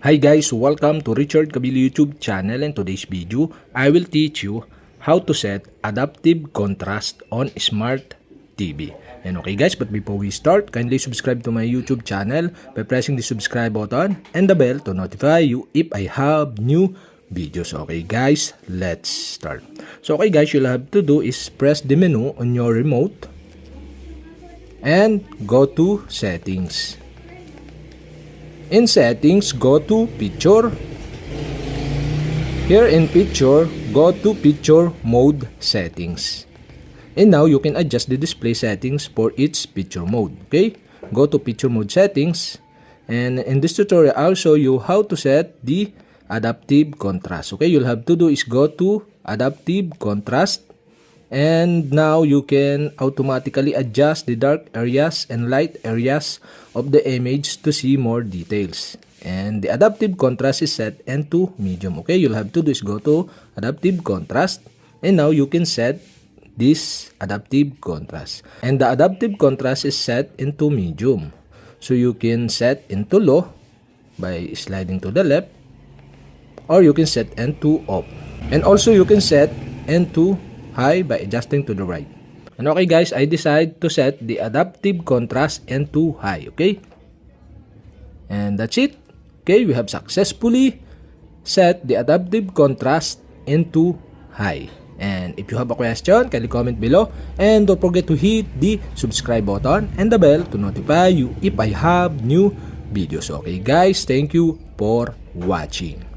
Hi guys, welcome to Richard Kabilo YouTube channel. And today's video, I will teach you how to set adaptive contrast on Smart TV. And okay guys, but before we start, kindly subscribe to my YouTube channel by pressing the subscribe button and the bell to notify you if I have new videos. Okay guys, let's start. So okay guys, you'll have to do is press the menu on your remote and go to settings. In settings, go to picture. Here in picture, go to picture mode settings. And now you can adjust the display settings for each picture mode. Okay? Go to picture mode settings. And in this tutorial, I'll show you how to set the adaptive contrast. Okay? You'll have to do is go to adaptive contrast. And now you can automatically adjust the dark areas and light areas of the image to see more details. And the adaptive contrast is set into medium. Okay, you'll have to do is go to adaptive contrast. And now you can set this adaptive contrast. And the adaptive contrast is set into medium. So you can set into low by sliding to the left. Or you can set into off. And also you can set into high by adjusting to the right. And okay guys, I decide to set the adaptive contrast into high. Okay, and that's it. Okay, we have successfully set the adaptive contrast into high. And if you have a question, kindly comment below, and don't forget to hit the subscribe button and the bell to notify you if I have new videos. Okay guys, thank you for watching.